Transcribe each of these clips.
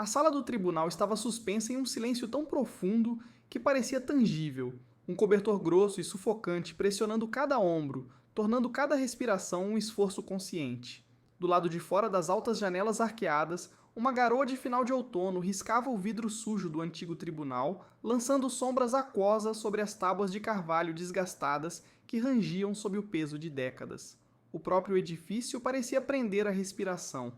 A sala do tribunal estava suspensa em um silêncio tão profundo que parecia tangível, um cobertor grosso e sufocante pressionando cada ombro, tornando cada respiração um esforço consciente. Do lado de fora das altas janelas arqueadas, uma garoa de final de outono riscava o vidro sujo do antigo tribunal, lançando sombras aquosas sobre as tábuas de carvalho desgastadas que rangiam sob o peso de décadas. O próprio edifício parecia prender a respiração.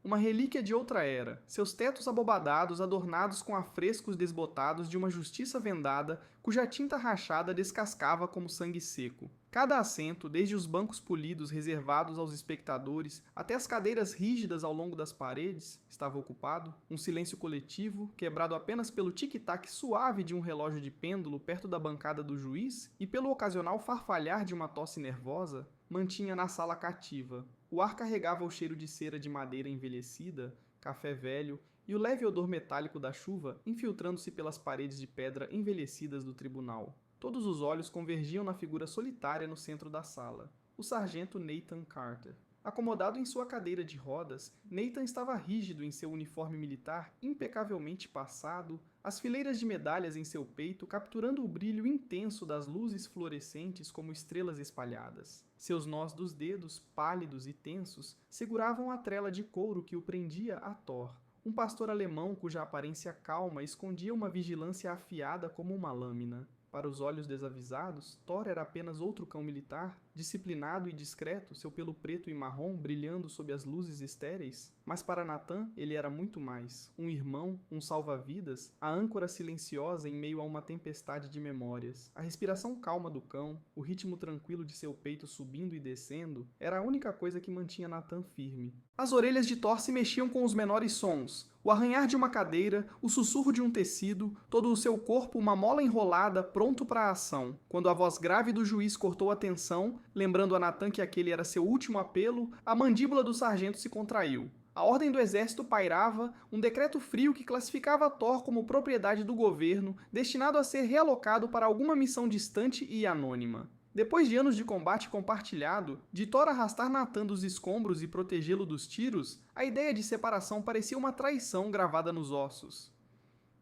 Uma relíquia de outra era, seus tetos abobadados adornados com afrescos desbotados de uma justiça vendada cuja tinta rachada descascava como sangue seco. Cada assento, desde os bancos polidos reservados aos espectadores até as cadeiras rígidas ao longo das paredes, estava ocupado. Um silêncio coletivo, quebrado apenas pelo tic-tac suave de um relógio de pêndulo perto da bancada do juiz e pelo ocasional farfalhar de uma tosse nervosa, mantinha na sala cativa. O ar carregava o cheiro de cera de madeira envelhecida, café velho e o leve odor metálico da chuva infiltrando-se pelas paredes de pedra envelhecidas do tribunal. Todos os olhos convergiam na figura solitária no centro da sala, o sargento Nathan Carter. Acomodado em sua cadeira de rodas, Nathan estava rígido em seu uniforme militar impecavelmente passado, as fileiras de medalhas em seu peito capturando o brilho intenso das luzes fluorescentes como estrelas espalhadas. Seus nós dos dedos, pálidos e tensos, seguravam a trela de couro que o prendia a Thor, um pastor alemão cuja aparência calma escondia uma vigilância afiada como uma lâmina. Para os olhos desavisados, Thor era apenas outro cão militar, disciplinado e discreto, seu pelo preto e marrom brilhando sob as luzes estéreis. Mas para Nathan, ele era muito mais. Um irmão, um salva-vidas, a âncora silenciosa em meio a uma tempestade de memórias. A respiração calma do cão, o ritmo tranquilo de seu peito subindo e descendo, era a única coisa que mantinha Nathan firme. As orelhas de Thor se mexiam com os menores sons, o arranhar de uma cadeira, o sussurro de um tecido, todo o seu corpo uma mola enrolada, pronto para a ação. Quando a voz grave do juiz cortou a tensão, lembrando a Nathan que aquele era seu último apelo, a mandíbula do sargento se contraiu. A ordem do exército pairava, um decreto frio que classificava Thor como propriedade do governo, destinado a ser realocado para alguma missão distante e anônima. Depois de anos de combate compartilhado, de Thor arrastar Nathan dos escombros e protegê-lo dos tiros, a ideia de separação parecia uma traição gravada nos ossos.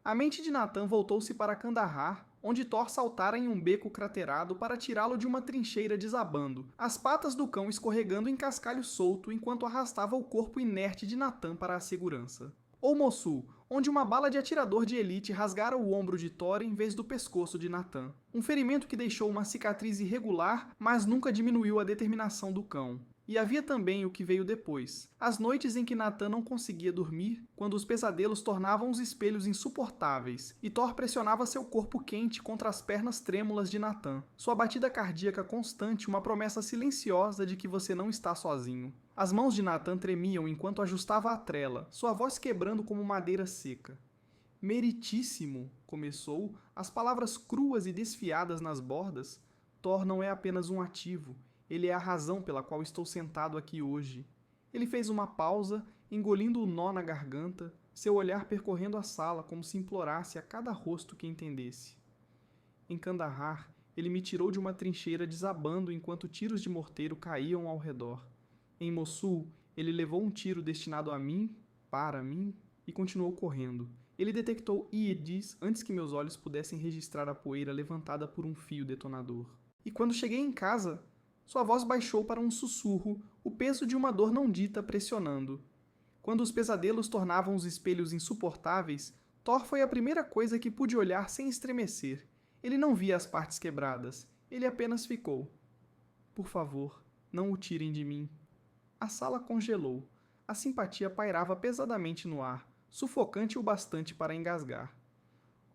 A mente de Nathan voltou-se para Kandahar, onde Thor saltara em um beco craterado para tirá-lo de uma trincheira desabando, as patas do cão escorregando em cascalho solto enquanto arrastava o corpo inerte de Nathan para a segurança. Ou Mossul, onde uma bala de atirador de elite rasgara o ombro de Thor em vez do pescoço de Nathan. Um ferimento que deixou uma cicatriz irregular, mas nunca diminuiu a determinação do cão. E havia também o que veio depois, as noites em que Nathan não conseguia dormir, quando os pesadelos tornavam os espelhos insuportáveis, e Thor pressionava seu corpo quente contra as pernas trêmulas de Nathan, sua batida cardíaca constante uma promessa silenciosa de que você não está sozinho. As mãos de Nathan tremiam enquanto ajustava a trela, sua voz quebrando como madeira seca. Meritíssimo, começou, as palavras cruas e desfiadas nas bordas. Thor não é apenas um ativo. Ele é a razão pela qual estou sentado aqui hoje. Ele fez uma pausa, engolindo o nó na garganta, seu olhar percorrendo a sala como se implorasse a cada rosto que entendesse. Em Kandahar, ele me tirou de uma trincheira desabando enquanto tiros de morteiro caíam ao redor. Em Mossul, ele levou um tiro destinado a mim, para mim, e continuou correndo. Ele detectou IEDs antes que meus olhos pudessem registrar a poeira levantada por um fio detonador. E quando cheguei em casa, sua voz baixou para um sussurro, o peso de uma dor não dita pressionando. Quando os pesadelos tornavam os espelhos insuportáveis, Thor foi a primeira coisa que pude olhar sem estremecer. Ele não via as partes quebradas, ele apenas ficou. Por favor, não o tirem de mim. A sala congelou. A simpatia pairava pesadamente no ar, sufocante o bastante para engasgar.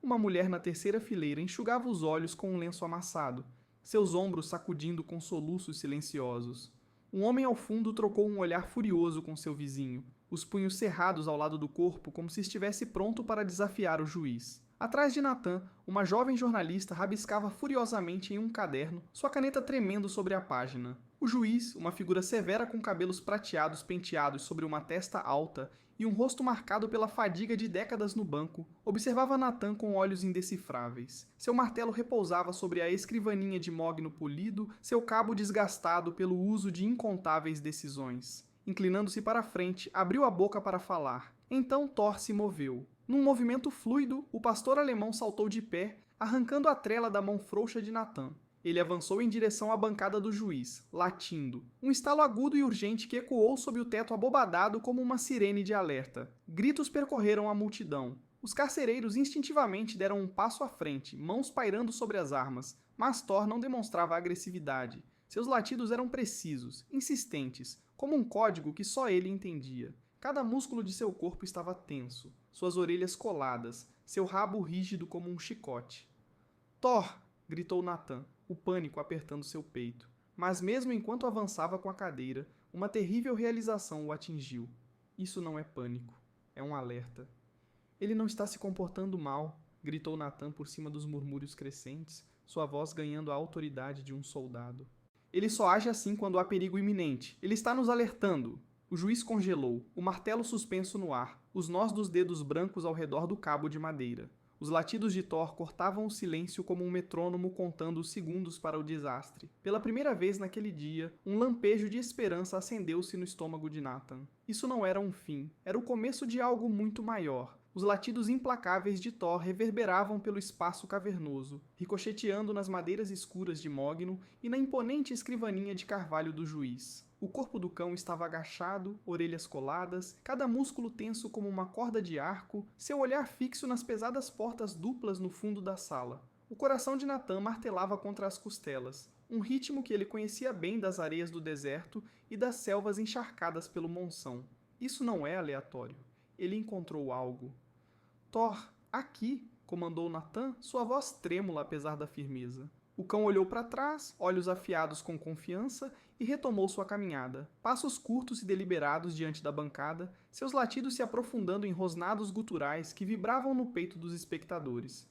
Uma mulher na terceira fileira enxugava os olhos com um lenço amassado, seus ombros sacudindo com soluços silenciosos. Um homem ao fundo trocou um olhar furioso com seu vizinho, os punhos cerrados ao lado do corpo como se estivesse pronto para desafiar o juiz. Atrás de Nathan, uma jovem jornalista rabiscava furiosamente em um caderno, sua caneta tremendo sobre a página. O juiz, uma figura severa com cabelos prateados penteados sobre uma testa alta e um rosto marcado pela fadiga de décadas no banco, observava Nathan com olhos indecifráveis. Seu martelo repousava sobre a escrivaninha de mogno polido, seu cabo desgastado pelo uso de incontáveis decisões. Inclinando-se para a frente, abriu a boca para falar. Então Thor se moveu. Num movimento fluido, o pastor alemão saltou de pé, arrancando a trela da mão frouxa de Natan. Ele avançou em direção à bancada do juiz, latindo. Um estalo agudo e urgente que ecoou sob o teto abobadado como uma sirene de alerta. Gritos percorreram a multidão. Os carcereiros instintivamente deram um passo à frente, mãos pairando sobre as armas, mas Thor não demonstrava agressividade. Seus latidos eram precisos, insistentes, como um código que só ele entendia. Cada músculo de seu corpo estava tenso, suas orelhas coladas, seu rabo rígido como um chicote. Thor! Gritou Natan, o pânico apertando seu peito. Mas mesmo enquanto avançava com a cadeira, uma terrível realização o atingiu. Isso não é pânico, é um alerta. Ele não está se comportando mal, gritou Natan por cima dos murmúrios crescentes, sua voz ganhando a autoridade de um soldado. Ele só age assim quando há perigo iminente. Ele está nos alertando. O juiz congelou, o martelo suspenso no ar, os nós dos dedos brancos ao redor do cabo de madeira. Os latidos de Thor cortavam o silêncio como um metrônomo contando os segundos para o desastre. Pela primeira vez naquele dia, um lampejo de esperança acendeu-se no estômago de Natan. Isso não era um fim, era o começo de algo muito maior. Os latidos implacáveis de Thor reverberavam pelo espaço cavernoso, ricocheteando nas madeiras escuras de mogno e na imponente escrivaninha de carvalho do juiz. O corpo do cão estava agachado, orelhas coladas, cada músculo tenso como uma corda de arco, seu olhar fixo nas pesadas portas duplas no fundo da sala. O coração de Natan martelava contra as costelas, um ritmo que ele conhecia bem das areias do deserto e das selvas encharcadas pelo monção. Isso não é aleatório. Ele encontrou algo. Thor, aqui! Comandou Natan, sua voz trêmula apesar da firmeza. O cão olhou para trás, olhos afiados com confiança, e retomou sua caminhada. Passos curtos e deliberados diante da bancada, seus latidos se aprofundando em rosnados guturais que vibravam no peito dos espectadores.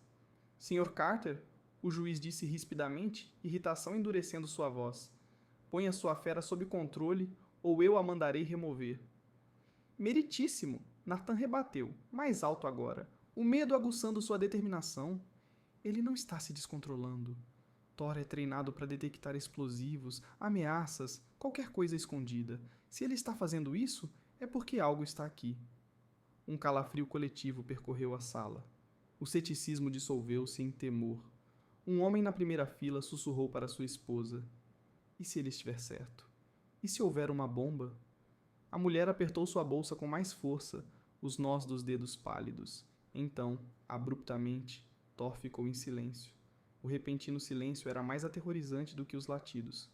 Sr. Carter, o juiz disse rispidamente, irritação endurecendo sua voz. Ponha sua fera sob controle, ou eu a mandarei remover. Meritíssimo! Natan rebateu, mais alto agora, o medo aguçando sua determinação. Ele não está se descontrolando. Thor é treinado para detectar explosivos, ameaças, qualquer coisa escondida. Se ele está fazendo isso, é porque algo está aqui. Um calafrio coletivo percorreu a sala. O ceticismo dissolveu-se em temor. Um homem na primeira fila sussurrou para sua esposa. E se ele estiver certo? E se houver uma bomba? A mulher apertou sua bolsa com mais força, os nós dos dedos pálidos. Então, abruptamente, Thor ficou em silêncio. O repentino silêncio era mais aterrorizante do que os latidos.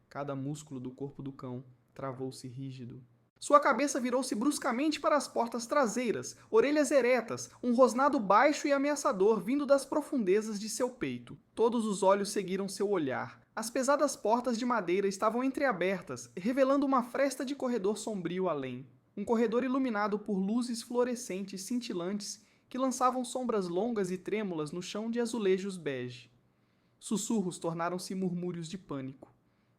Cada músculo do corpo do cão travou-se rígido. Sua cabeça virou-se bruscamente para as portas traseiras, orelhas eretas, um rosnado baixo e ameaçador vindo das profundezas de seu peito. Todos os olhos seguiram seu olhar. As pesadas portas de madeira estavam entreabertas, revelando uma fresta de corredor sombrio além. Um corredor iluminado por luzes fluorescentes cintilantes que lançavam sombras longas e trêmulas no chão de azulejos bege. Sussurros tornaram-se murmúrios de pânico.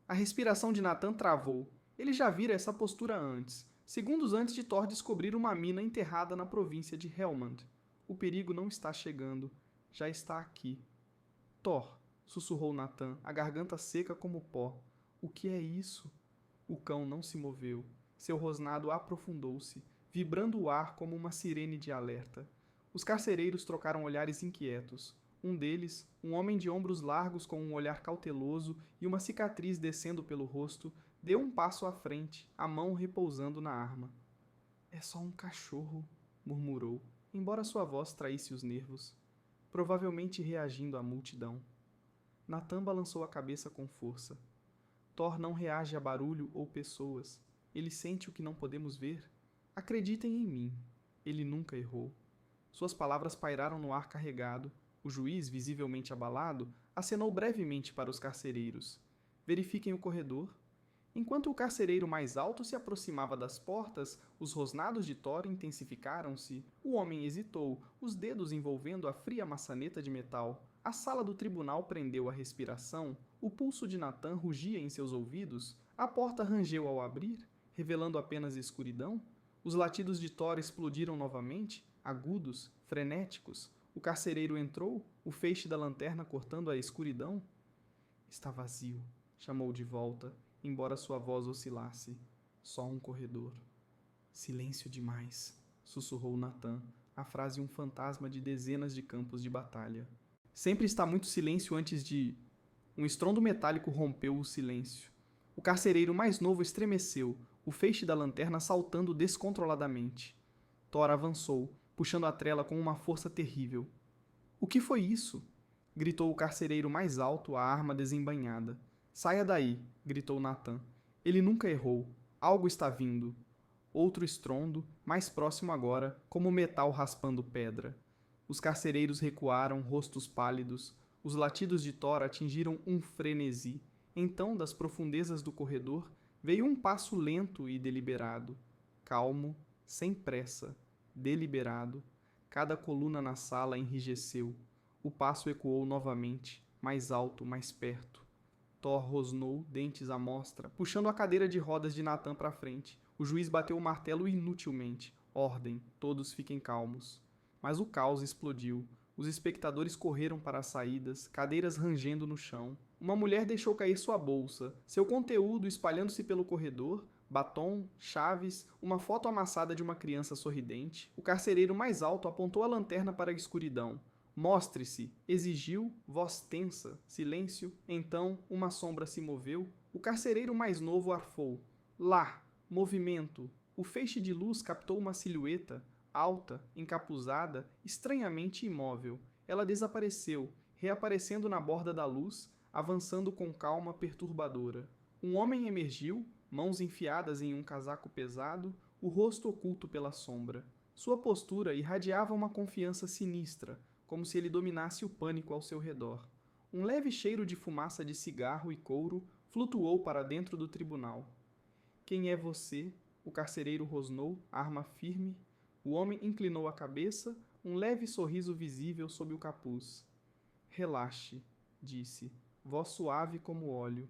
A respiração de Natan travou. Ele já vira essa postura antes, segundos antes de Thor descobrir uma mina enterrada na província de Helmand. O perigo não está chegando, já está aqui. Thor, sussurrou Natan, a garganta seca como pó. O que é isso? O cão não se moveu. Seu rosnado aprofundou-se, vibrando o ar como uma sirene de alerta. Os carcereiros trocaram olhares inquietos. Um deles, um homem de ombros largos com um olhar cauteloso e uma cicatriz descendo pelo rosto, deu um passo à frente, a mão repousando na arma. É só um cachorro, murmurou, embora sua voz traísse os nervos, provavelmente reagindo à multidão. Natan balançou a cabeça com força. Thor não reage a barulho ou pessoas. Ele sente o que não podemos ver. Acreditem em mim. Ele nunca errou. Suas palavras pairaram no ar carregado. O juiz, visivelmente abalado, acenou brevemente para os carcereiros. Verifiquem o corredor. Enquanto o carcereiro mais alto se aproximava das portas, os rosnados de Thor intensificaram-se. O homem hesitou, os dedos envolvendo a fria maçaneta de metal. A sala do tribunal prendeu a respiração. O pulso de Natan rugia em seus ouvidos. A porta rangeu ao abrir, revelando apenas escuridão. Os latidos de Thor explodiram novamente, agudos, frenéticos. O carcereiro entrou, o feixe da lanterna cortando a escuridão. Está vazio, chamou de volta, embora sua voz oscilasse. Só um corredor. Silêncio demais, sussurrou Natan, a frase um fantasma de dezenas de campos de batalha. Sempre está muito silêncio antes de... Um estrondo metálico rompeu o silêncio. O carcereiro mais novo estremeceu, o feixe da lanterna saltando descontroladamente. Thor avançou, puxando a trela com uma força terrível. — O que foi isso? Gritou o carcereiro mais alto, a arma desembainhada. — Saia daí! Gritou Natan. Ele nunca errou. Algo está vindo. Outro estrondo, mais próximo agora, como metal raspando pedra. Os carcereiros recuaram, rostos pálidos. Os latidos de Thor atingiram um frenesi. Então, das profundezas do corredor, veio um passo lento e deliberado. Calmo, sem pressa, deliberado. Cada coluna na sala enrijeceu. O passo ecoou novamente, mais alto, mais perto. Thor rosnou, dentes à mostra, puxando a cadeira de rodas de Natan para frente. O juiz bateu o martelo inutilmente. Ordem, todos fiquem calmos. Mas o caos explodiu. Os espectadores correram para as saídas, cadeiras rangendo no chão. Uma mulher deixou cair sua bolsa, seu conteúdo espalhando-se pelo corredor, batom, chaves, uma foto amassada de uma criança sorridente. O carcereiro mais alto apontou a lanterna para a escuridão. Mostre-se, exigiu, voz tensa, silêncio. Então, uma sombra se moveu. O carcereiro mais novo arfou. Lá, movimento. O feixe de luz captou uma silhueta, alta, encapuzada, estranhamente imóvel. Ela desapareceu, reaparecendo na borda da luz, avançando com calma perturbadora. Um homem emergiu, mãos enfiadas em um casaco pesado, o rosto oculto pela sombra. Sua postura irradiava uma confiança sinistra, como se ele dominasse o pânico ao seu redor. Um leve cheiro de fumaça de cigarro e couro flutuou para dentro do tribunal. — Quem é você? O carcereiro rosnou, arma firme. O homem inclinou a cabeça, um leve sorriso visível sob o capuz. — Relaxe, disse, voz suave como óleo.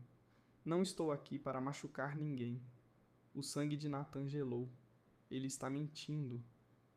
Não estou aqui para machucar ninguém. O sangue de Natan gelou. Ele está mentindo,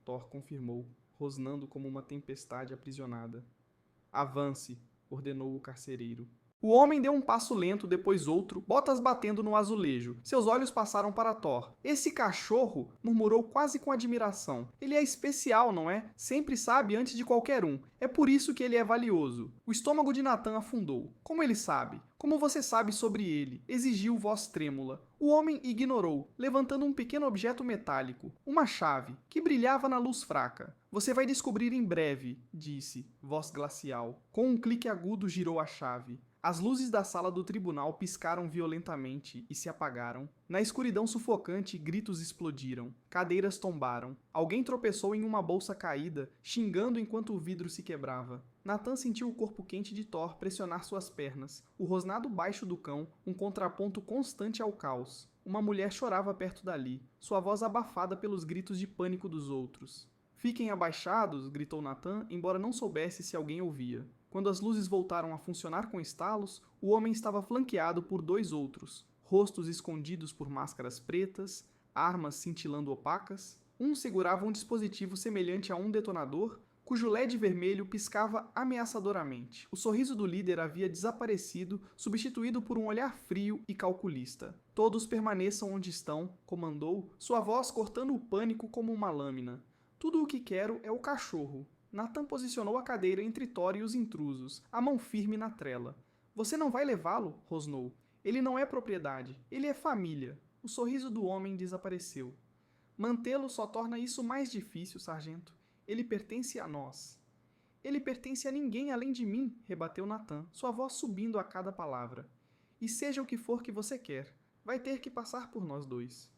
Thor confirmou, rosnando como uma tempestade aprisionada. — Avance, ordenou o carcereiro. O homem deu um passo lento, depois outro, botas batendo no azulejo. Seus olhos passaram para Thor. — Esse cachorro! Murmurou quase com admiração. — Ele é especial, não é? Sempre sabe antes de qualquer um. É por isso que ele é valioso. O estômago de Natan afundou. — Como ele sabe? Como você sabe sobre ele? Exigiu voz trêmula. O homem ignorou, levantando um pequeno objeto metálico. Uma chave, que brilhava na luz fraca. — Você vai descobrir em breve, disse, voz glacial. Com um clique agudo girou a chave. As luzes da sala do tribunal piscaram violentamente e se apagaram. Na escuridão sufocante, gritos explodiram. Cadeiras tombaram. Alguém tropeçou em uma bolsa caída, xingando enquanto o vidro se quebrava. Natan sentiu o corpo quente de Thor pressionar suas pernas. O rosnado baixo do cão, um contraponto constante ao caos. Uma mulher chorava perto dali, sua voz abafada pelos gritos de pânico dos outros. — Fiquem abaixados, gritou Natan, embora não soubesse se alguém ouvia. Quando as luzes voltaram a funcionar com estalos, o homem estava flanqueado por dois outros, rostos escondidos por máscaras pretas, armas cintilando opacas. Um segurava um dispositivo semelhante a um detonador, cujo LED vermelho piscava ameaçadoramente. O sorriso do líder havia desaparecido, substituído por um olhar frio e calculista. — Todos permaneçam onde estão, comandou, sua voz cortando o pânico como uma lâmina. — Tudo o que quero é o cachorro. Natan posicionou a cadeira entre Thor e os intrusos, a mão firme na trela. — Você não vai levá-lo? Rosnou. — Ele não é propriedade, ele é família. O sorriso do homem desapareceu. — Mantê-lo só torna isso mais difícil, sargento. Ele pertence a nós. — Ele pertence a ninguém além de mim, rebateu Natan, sua voz subindo a cada palavra. — E seja o que for que você quer, vai ter que passar por nós dois.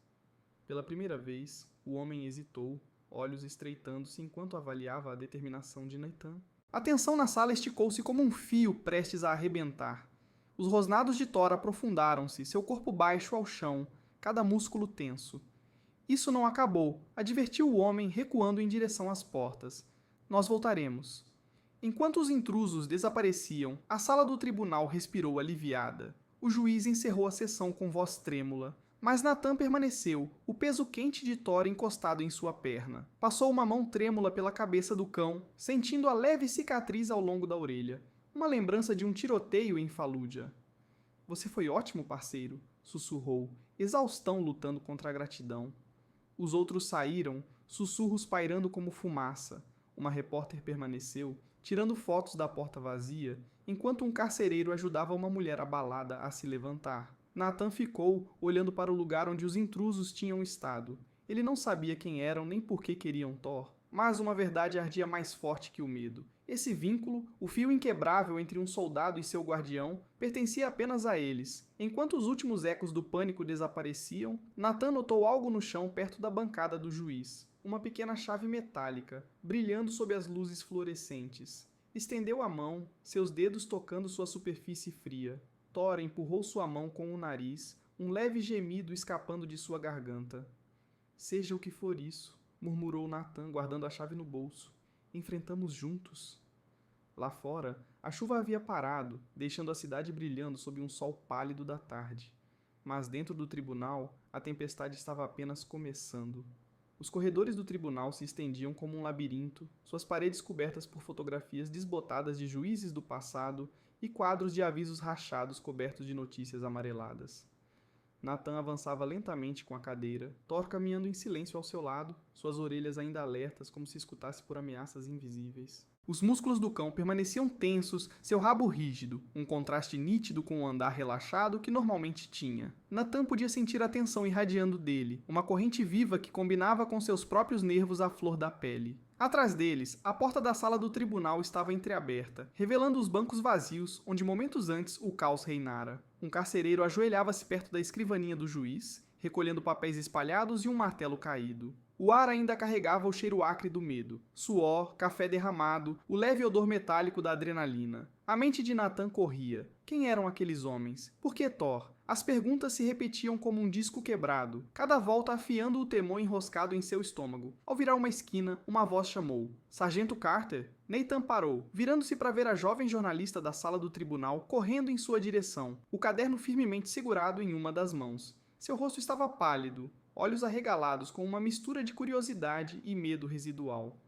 Pela primeira vez, o homem hesitou, olhos estreitando-se enquanto avaliava a determinação de Natan. A tensão na sala esticou-se como um fio prestes a arrebentar. Os rosnados de Thor aprofundaram-se, seu corpo baixo ao chão, cada músculo tenso. — Isso não acabou, advertiu o homem, recuando em direção às portas. — Nós voltaremos. Enquanto os intrusos desapareciam, a sala do tribunal respirou aliviada. O juiz encerrou a sessão com voz trêmula. Mas Natan permaneceu, o peso quente de Thor encostado em sua perna. Passou uma mão trêmula pela cabeça do cão, sentindo a leve cicatriz ao longo da orelha. Uma lembrança de um tiroteio em Falúdia. — Você foi ótimo, parceiro, sussurrou, exaustão lutando contra a gratidão. Os outros saíram, sussurros pairando como fumaça. Uma repórter permaneceu, tirando fotos da porta vazia, enquanto um carcereiro ajudava uma mulher abalada a se levantar. Nathan ficou, olhando para o lugar onde os intrusos tinham estado. Ele não sabia quem eram nem por que queriam Thor, mas uma verdade ardia mais forte que o medo. Esse vínculo, o fio inquebrável entre um soldado e seu guardião, pertencia apenas a eles. Enquanto os últimos ecos do pânico desapareciam, Nathan notou algo no chão perto da bancada do juiz. Uma pequena chave metálica, brilhando sob as luzes fluorescentes. Estendeu a mão, seus dedos tocando sua superfície fria. Thor empurrou sua mão com o nariz, um leve gemido escapando de sua garganta. Seja o que for isso, murmurou Nathan, guardando a chave no bolso. Enfrentamos juntos. Lá fora, a chuva havia parado, deixando a cidade brilhando sob um sol pálido da tarde. Mas dentro do tribunal, a tempestade estava apenas começando. Os corredores do tribunal se estendiam como um labirinto, suas paredes cobertas por fotografias desbotadas de juízes do passado e quadros de avisos rachados cobertos de notícias amareladas. Nathan avançava lentamente com a cadeira, Thor caminhando em silêncio ao seu lado, suas orelhas ainda alertas como se escutasse por ameaças invisíveis. Os músculos do cão permaneciam tensos, seu rabo rígido, um contraste nítido com o andar relaxado que normalmente tinha. Nathan podia sentir a tensão irradiando dele, uma corrente viva que combinava com seus próprios nervos à flor da pele. Atrás deles, a porta da sala do tribunal estava entreaberta, revelando os bancos vazios onde momentos antes o caos reinara. Um carcereiro ajoelhava-se perto da escrivaninha do juiz, recolhendo papéis espalhados e um martelo caído. O ar ainda carregava o cheiro acre do medo. Suor, café derramado, o leve odor metálico da adrenalina. A mente de Nathan corria. Quem eram aqueles homens? Por que Thor? As perguntas se repetiam como um disco quebrado, cada volta afiando o temor enroscado em seu estômago. Ao virar uma esquina, uma voz chamou. Sargento Carter? Nathan parou, virando-se para ver a jovem jornalista da sala do tribunal correndo em sua direção, o caderno firmemente segurado em uma das mãos. Seu rosto estava pálido, olhos arregalados com uma mistura de curiosidade e medo residual.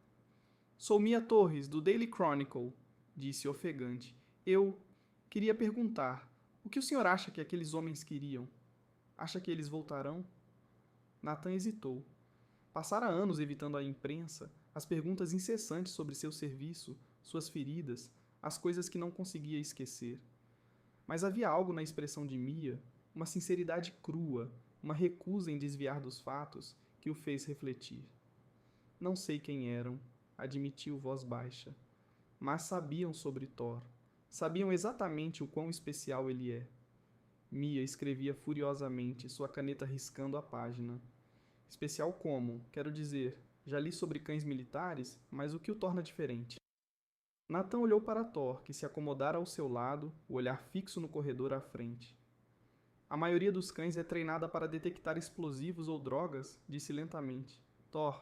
Sou Mia Torres, do Daily Chronicle, disse ofegante. Eu queria perguntar, o que o senhor acha que aqueles homens queriam? Acha que eles voltarão? Nathan hesitou. Passara anos evitando a imprensa, as perguntas incessantes sobre seu serviço, suas feridas, as coisas que não conseguia esquecer. Mas havia algo na expressão de Mia, uma sinceridade crua, uma recusa em desviar dos fatos, que o fez refletir. Não sei quem eram, admitiu voz baixa, mas sabiam sobre Thor. Sabiam exatamente o quão especial ele é. Mia escrevia furiosamente, sua caneta riscando a página. Especial como? Quero dizer, já li sobre cães militares, mas o que o torna diferente? Nathan olhou para Thor, que se acomodara ao seu lado, o olhar fixo no corredor à frente. A maioria dos cães é treinada para detectar explosivos ou drogas, disse lentamente. Thor,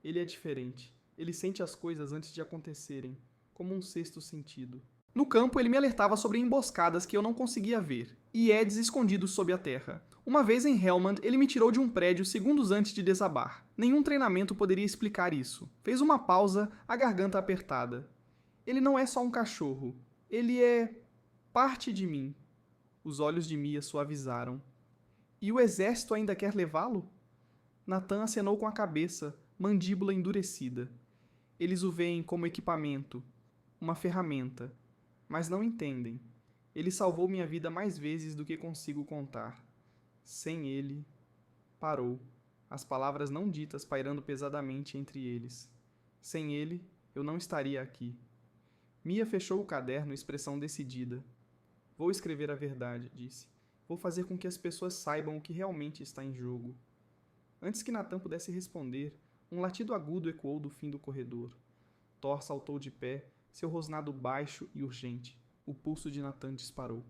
ele é diferente. Ele sente as coisas antes de acontecerem, como um sexto sentido. No campo, ele me alertava sobre emboscadas que eu não conseguia ver, e Eds escondidos sob a terra. Uma vez em Helmand, ele me tirou de um prédio segundos antes de desabar. Nenhum treinamento poderia explicar isso. Fez uma pausa, a garganta apertada. Ele não é só um cachorro. Ele é parte de mim. Os olhos de Mia suavizaram. E o exército ainda quer levá-lo? Nathan acenou com a cabeça, mandíbula endurecida. Eles o veem como equipamento, uma ferramenta, mas não entendem. Ele salvou minha vida mais vezes do que consigo contar. Sem ele... Parou, as palavras não ditas pairando pesadamente entre eles. Sem ele, eu não estaria aqui. Mia fechou o caderno, expressão decidida. Vou escrever a verdade, disse. Vou fazer com que as pessoas saibam o que realmente está em jogo. Antes que Nathan pudesse responder, um latido agudo ecoou do fim do corredor. Thor saltou de pé, seu rosnado baixo e urgente. O pulso de Nathan disparou.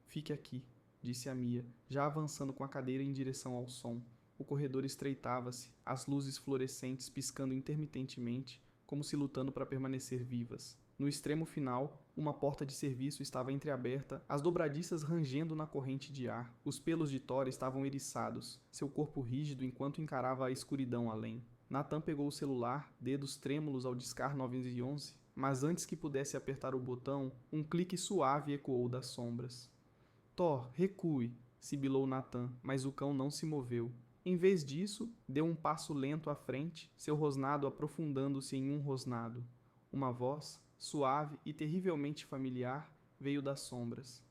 Fique aqui, disse a Mia, já avançando com a cadeira em direção ao som. O corredor estreitava-se, as luzes fluorescentes piscando intermitentemente, como se lutando para permanecer vivas. No extremo final, uma porta de serviço estava entreaberta, as dobradiças rangendo na corrente de ar. Os pelos de Thor estavam eriçados, seu corpo rígido enquanto encarava a escuridão além. Nathan pegou o celular, dedos trêmulos ao discar 911, mas antes que pudesse apertar o botão, um clique suave ecoou das sombras. Thor, recue, sibilou Nathan, mas o cão não se moveu. Em vez disso, deu um passo lento à frente, seu rosnado aprofundando-se em um rosnado. Uma voz, suave e terrivelmente familiar, veio das sombras.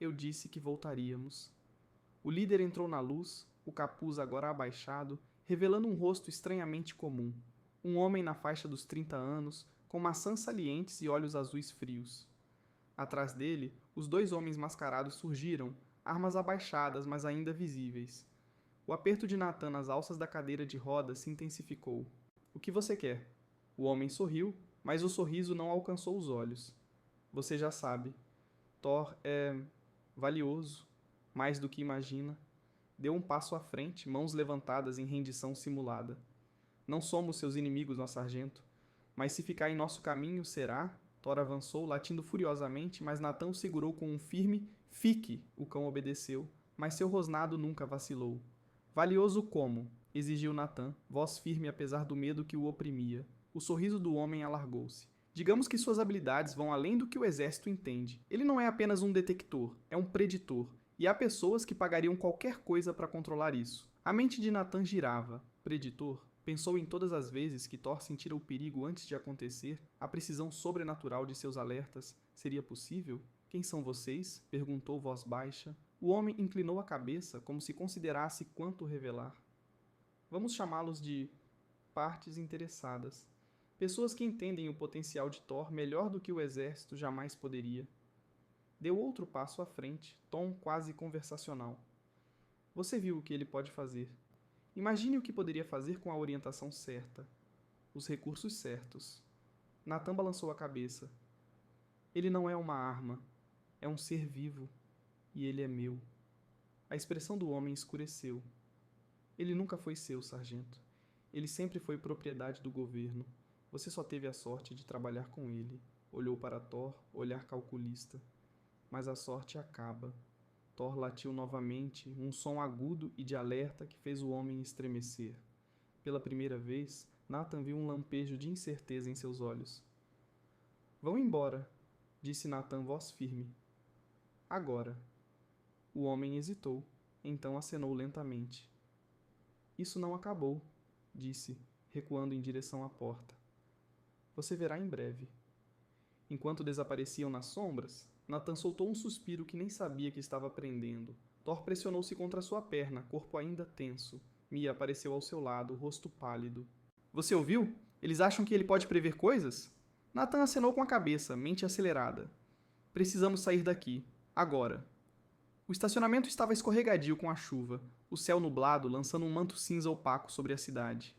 Eu disse que voltaríamos. O líder entrou na luz, o capuz agora abaixado, revelando um rosto estranhamente comum. Um homem na faixa dos 30 anos, com maçãs salientes e olhos azuis frios. Atrás dele, os 2 homens mascarados surgiram, armas abaixadas, mas ainda visíveis. O aperto de Nathan nas alças da cadeira de rodas se intensificou. O que você quer? O homem sorriu, mas o sorriso não alcançou os olhos. Você já sabe. Thor é valioso, mais do que imagina. Deu um passo à frente, mãos levantadas em rendição simulada. Não somos seus inimigos, nosso sargento. Mas se ficar em nosso caminho, será? Thor avançou, latindo furiosamente, mas Nathan o segurou com um firme "fique". O cão obedeceu, mas seu rosnado nunca vacilou. Valioso como? Exigiu Nathan, voz firme apesar do medo que o oprimia. O sorriso do homem alargou-se. Digamos que suas habilidades vão além do que o exército entende. Ele não é apenas um detector, é um preditor. E há pessoas que pagariam qualquer coisa para controlar isso. A mente de Nathan girava. Preditor? Pensou em todas as vezes que Thor sentira o perigo antes de acontecer, a precisão sobrenatural de seus alertas. Seria possível? Quem são vocês? Perguntou voz baixa. O homem inclinou a cabeça como se considerasse quanto revelar. Vamos chamá-los de partes interessadas. Pessoas que entendem o potencial de Thor melhor do que o exército jamais poderia. Deu outro passo à frente, tom quase conversacional. Você viu o que ele pode fazer. Imagine o que poderia fazer com a orientação certa. Os recursos certos. Nathan balançou a cabeça. Ele não é uma arma. É um ser vivo. E ele é meu. A expressão do homem escureceu. Ele nunca foi seu, sargento. Ele sempre foi propriedade do governo. Você só teve a sorte de trabalhar com ele. Olhou para Thor, olhar calculista. Mas a sorte acaba. Thor latiu novamente, um som agudo e de alerta que fez o homem estremecer. Pela primeira vez, Nathan viu um lampejo de incerteza em seus olhos. Vão embora, disse Nathan, voz firme. Agora. O homem hesitou, então acenou lentamente. Isso não acabou, disse, recuando em direção à porta. Você verá em breve. Enquanto desapareciam nas sombras, Nathan soltou um suspiro que nem sabia que estava prendendo. Thor pressionou-se contra sua perna, corpo ainda tenso. Mia apareceu ao seu lado, rosto pálido. Você ouviu? Eles acham que ele pode prever coisas? Nathan acenou com a cabeça, mente acelerada. Precisamos sair daqui. Agora. O estacionamento estava escorregadio com a chuva, o céu nublado lançando um manto cinza opaco sobre a cidade.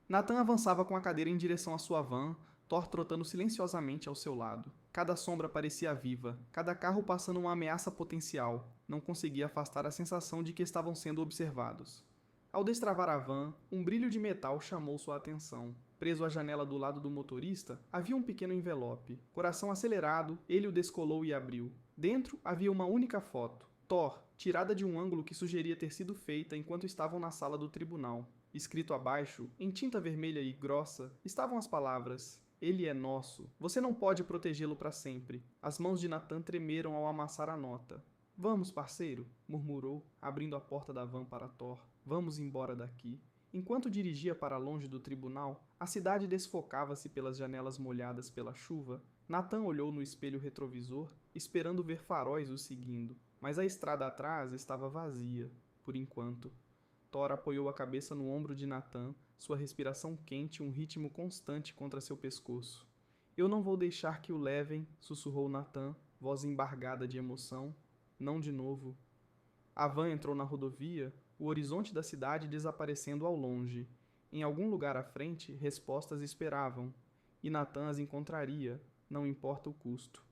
Nathan avançava com a cadeira em direção à sua van, Thor trotando silenciosamente ao seu lado. Cada sombra parecia viva, cada carro passando uma ameaça potencial. Não conseguia afastar a sensação de que estavam sendo observados. Ao destravar a van, um brilho de metal chamou sua atenção. Preso à janela do lado do motorista, havia um pequeno envelope. Coração acelerado, ele o descolou e abriu. Dentro havia uma única foto. Thor, tirada de um ângulo que sugeria ter sido feita enquanto estavam na sala do tribunal. Escrito abaixo, em tinta vermelha e grossa, estavam as palavras: Ele é nosso. Você não pode protegê-lo para sempre. As mãos de Nathan tremeram ao amassar a nota. Vamos, parceiro, murmurou, abrindo a porta da van para Thor. Vamos embora daqui. Enquanto dirigia para longe do tribunal, a cidade desfocava-se pelas janelas molhadas pela chuva. Nathan olhou no espelho retrovisor, esperando ver faróis o seguindo. Mas a estrada atrás estava vazia, por enquanto. Thor apoiou a cabeça no ombro de Nathan, sua respiração quente um ritmo constante contra seu pescoço. Eu não vou deixar que o levem, sussurrou Nathan, voz embargada de emoção. Não de novo. A van entrou na rodovia, o horizonte da cidade desaparecendo ao longe. Em algum lugar à frente, respostas esperavam. E Nathan as encontraria, não importa o custo.